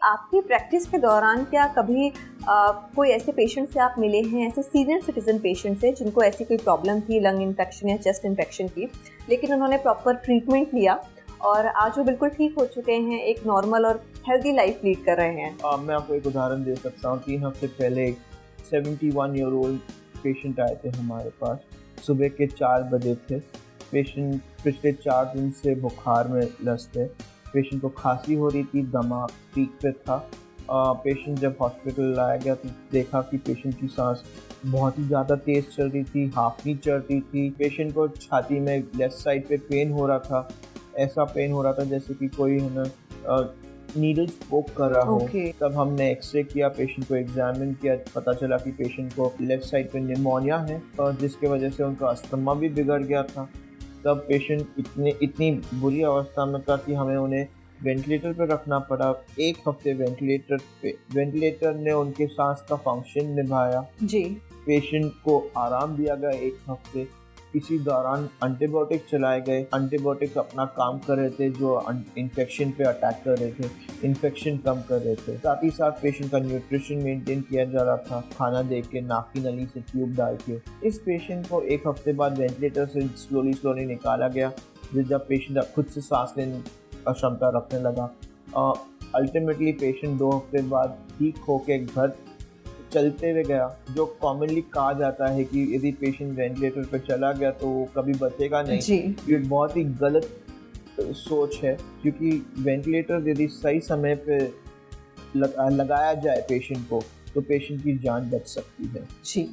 आपकी प्रैक्टिस के दौरान क्या कभी कोई ऐसे पेशेंट से आप मिले हैं, ऐसे सीनियर सिटीजन पेशेंट से जिनको ऐसी कोई प्रॉब्लम थी, लंग इन्फेक्शन या चेस्ट इन्फेक्शन की, लेकिन उन्होंने प्रॉपर ट्रीटमेंट लिया और आज वो बिल्कुल ठीक हो चुके हैं, एक नॉर्मल और हेल्दी लाइफ लीड कर रहे हैं? मैं आपको एक उदाहरण दे सकता हूँ। 3 हफ्ते पहले 71 ईयर ओल्ड पेशेंट आए थे हमारे पास। सुबह के 4 बजे थे। पेशेंट पिछले 4 दिन से बुखार में लस्त है। पेशेंट को खांसी हो रही थी, दमा पीक पे था। पेशेंट जब हॉस्पिटल लाया गया तो देखा कि पेशेंट की सांस बहुत ही ज़्यादा तेज़ चल रही थी, हाफ नहीं चल रही थी। पेशेंट को छाती में लेफ्ट साइड पे पेन हो रहा था। ऐसा पेन हो रहा था जैसे कि कोई है ना नीडल्स पोक कर रहा हो। तब हमने एक्सरे किया, पेशेंट को एग्जामिन किया, पता चला कि पेशेंट को लेफ्ट साइड पे निमोनिया है और जिसके वजह से उनका अस्थमा भी बिगड़ गया था। तब पेशेंट इतनी बुरी अवस्था में था कि हमें उन्हें वेंटिलेटर पे रखना पड़ा। 1 हफ्ते वेंटिलेटर ने उनके सांस का फंक्शन निभाया जी। पेशेंट को आराम दिया गया 1 हफ्ते। इसी दौरान एंटीबायोटिक चलाए गए। एंटीबायोटिक अपना काम कर रहे थे, जो इन्फेक्शन पे अटैक कर रहे थे, इन्फेक्शन कम कर रहे थे। साथ ही साथ पेशेंट का न्यूट्रिशन मेंटेन किया जा रहा था, खाना दे के, नाक की नली से ट्यूब डाल के। इस पेशेंट को 1 हफ्ते बाद वेंटिलेटर से स्लोली निकाला गया, जब पेशेंट खुद से सांस लेने का क्षमता रखने लगा। अल्टीमेटली पेशेंट 2 हफ्ते बाद ठीक होके घर चलते हुए गया। जो कॉमनली कहा जाता है कि यदि पेशेंट वेंटिलेटर पर चला गया तो वो कभी बचेगा नहीं, जी। ये बहुत ही गलत सोच है, क्योंकि वेंटिलेटर यदि सही समय पे लगाया जाए पेशेंट को, तो पेशेंट की जान बच सकती है। जी।